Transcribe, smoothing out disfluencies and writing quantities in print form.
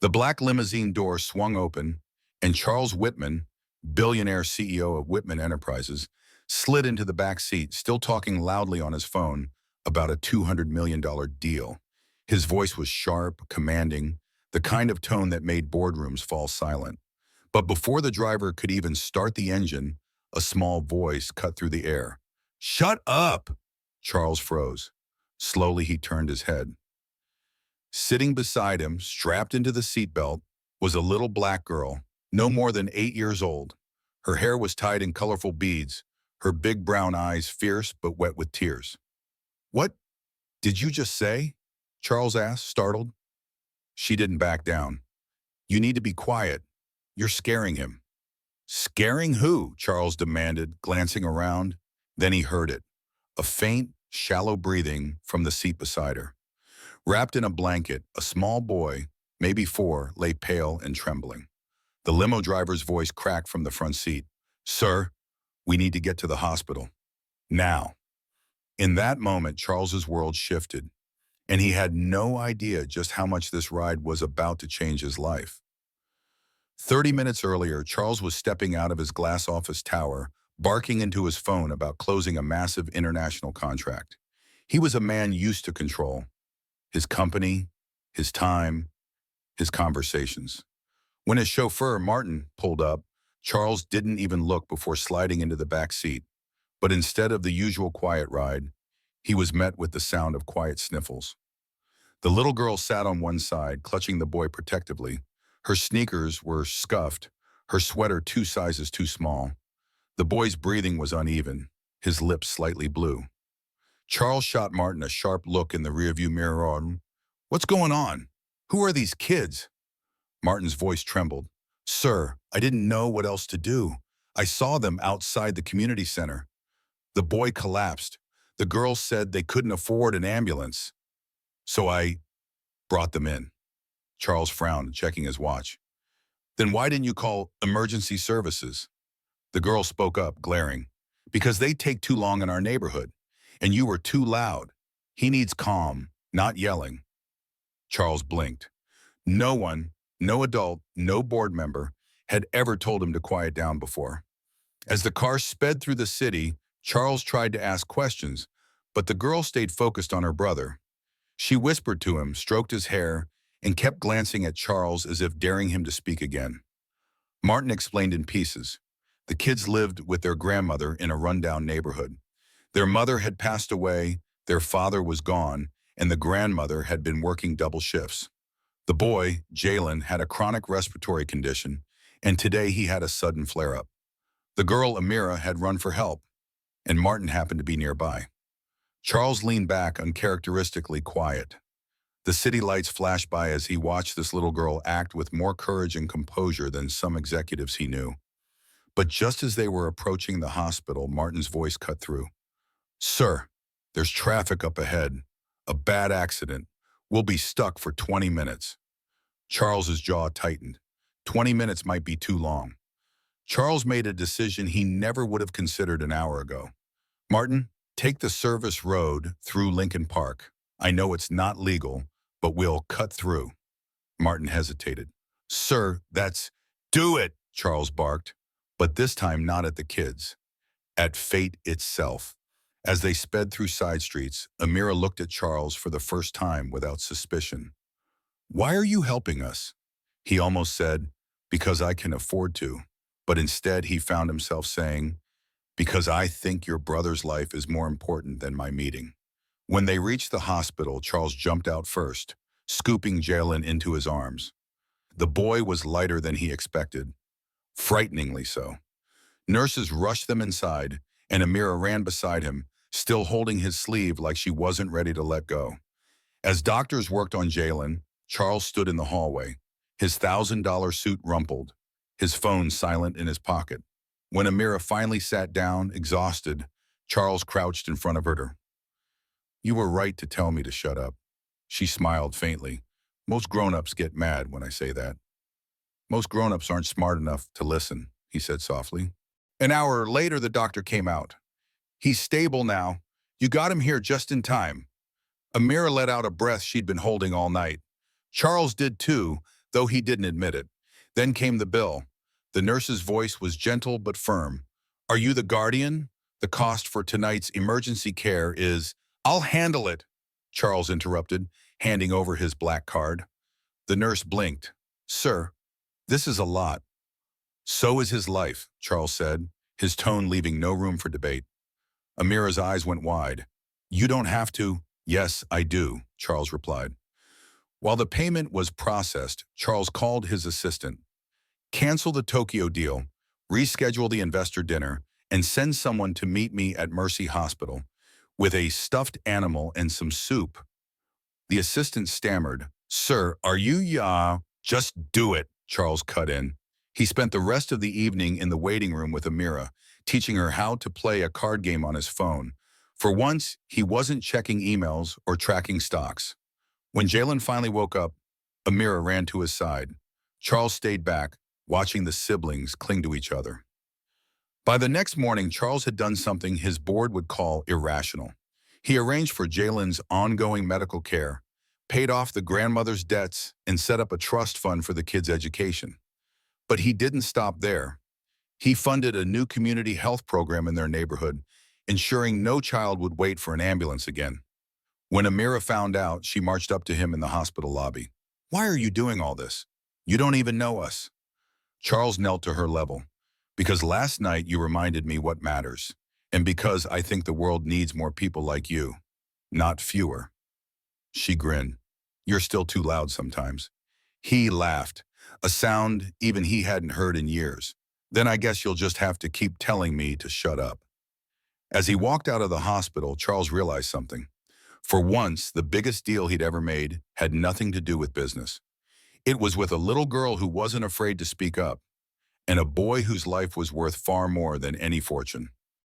The black limousine door swung open, and Charles Whitman, billionaire CEO of Whitman Enterprises, slid into the back seat, still talking loudly on his phone about a $200 million deal. His voice was sharp, commanding, the kind of tone that made boardrooms fall silent. But before the driver could even start the engine, a small voice cut through the air. "Shut up!" Charles froze. Slowly, he turned his head. Sitting beside him, strapped into the seatbelt, was a little black girl, no more than 8 years old. Her hair was tied in colorful beads, her big brown eyes fierce but wet with tears. "What did you just say?" Charles asked, startled. She didn't back down. "You need to be quiet. You're scaring him." "Scaring who?" Charles demanded, glancing around. Then he heard it, a faint, shallow breathing from the seat beside her. Wrapped in a blanket, a small boy, maybe 4, lay pale and trembling. The limo driver's voice cracked from the front seat. "Sir, we need to get to the hospital. Now." In that moment, Charles's world shifted, and he had no idea just how much this ride was about to change his life. 30 minutes earlier, Charles was stepping out of his glass office tower, barking into his phone about closing a massive international contract. He was a man used to control. His company, his time, his conversations. When his chauffeur, Martin, pulled up, Charles didn't even look before sliding into the back seat. But instead of the usual quiet ride, he was met with the sound of quiet sniffles. The little girl sat on one side, clutching the boy protectively. Her sneakers were scuffed, her sweater 2 sizes too small. The boy's breathing was uneven, his lips slightly blue. Charles shot Martin a sharp look in the rearview mirror. "What's going on? Who are these kids?" Martin's voice trembled. "Sir, I didn't know what else to do. I saw them outside the community center." The boy collapsed. "The girls said they couldn't afford an ambulance. So I brought them in." Charles frowned, checking his watch. "Then why didn't you call emergency services?" The girl spoke up, glaring. "Because they take too long in our neighborhood. And you were too loud. He needs calm, not yelling." Charles blinked. No one, no adult, no board member, had ever told him to quiet down before. As the car sped through the city, Charles tried to ask questions, but the girl stayed focused on her brother. She whispered to him, stroked his hair, and kept glancing at Charles as if daring him to speak again. Martin explained in pieces. The kids lived with their grandmother in a rundown neighborhood. Their mother had passed away, their father was gone, and the grandmother had been working double shifts. The boy, Jalen, had a chronic respiratory condition, and today he had a sudden flare-up. The girl, Amira, had run for help, and Martin happened to be nearby. Charles leaned back, uncharacteristically quiet. The city lights flashed by as he watched this little girl act with more courage and composure than some executives he knew. But just as they were approaching the hospital, Martin's voice cut through. "Sir, there's traffic up ahead. A bad accident. We'll be stuck for 20 minutes. Charles's jaw tightened. 20 minutes might be too long. Charles made a decision he never would have considered an hour ago. "Martin, take the service road through Lincoln Park. I know it's not legal, but we'll cut through." Martin hesitated. "Sir, that's—" "Do it," Charles barked, but this time not at the kids, at fate itself. As they sped through side streets, Amira looked at Charles for the first time without suspicion. "Why are you helping us?" He almost said, "Because I can afford to," but instead he found himself saying, "Because I think your brother's life is more important than my meeting." When they reached the hospital, Charles jumped out first, scooping Jalen into his arms. The boy was lighter than he expected, frighteningly so. Nurses rushed them inside, and Amira ran beside him, still holding his sleeve like she wasn't ready to let go. As doctors worked on Jalen, Charles stood in the hallway, his $1,000 suit rumpled, his phone silent in his pocket. When Amira finally sat down, exhausted, Charles crouched in front of her. "You were right to tell me to shut up." She smiled faintly. "Most grown-ups get mad when I say that." "Most grown-ups aren't smart enough to listen," he said softly. An hour later, the doctor came out. "He's stable now. You got him here just in time." Amira let out a breath she'd been holding all night. Charles did too, though he didn't admit it. Then came the bill. The nurse's voice was gentle but firm. Are you the guardian? The cost for tonight's emergency care is— I'll handle it, Charles interrupted, handing over his black card. The nurse blinked. Sir, this is a lot. So is his life, Charles said, his tone leaving no room for debate. Amira's eyes went wide. You don't have to. Yes, I do, Charles replied. While the payment was processed, Charles called his assistant. Cancel the Tokyo deal, reschedule the investor dinner, and send someone to meet me at Mercy Hospital with a stuffed animal and some soup. The assistant stammered. Sir, are you— Yeah, just do it, Charles cut in. He spent the rest of the evening in the waiting room with Amira, teaching her how to play a card game on his phone. For once, he wasn't checking emails or tracking stocks. When Jalen finally woke up, Amira ran to his side. Charles stayed back, watching the siblings cling to each other. By the next morning, Charles had done something his board would call irrational. He arranged for Jalen's ongoing medical care, paid off the grandmother's debts, and set up a trust fund for the kids' education. But he didn't stop there. He funded a new community health program in their neighborhood, ensuring no child would wait for an ambulance again. When Amira found out, she marched up to him in the hospital lobby. Why are you doing all this? You don't even know us. Charles knelt to her level. Because last night you reminded me what matters, and because I think the world needs more people like you, not fewer. She grinned. You're still too loud sometimes. He laughed, a sound even he hadn't heard in years. Then I guess you'll just have to keep telling me to shut up. As he walked out of the hospital, Charles realized something. For once, the biggest deal he'd ever made had nothing to do with business. It was with a little girl who wasn't afraid to speak up, and a boy whose life was worth far more than any fortune.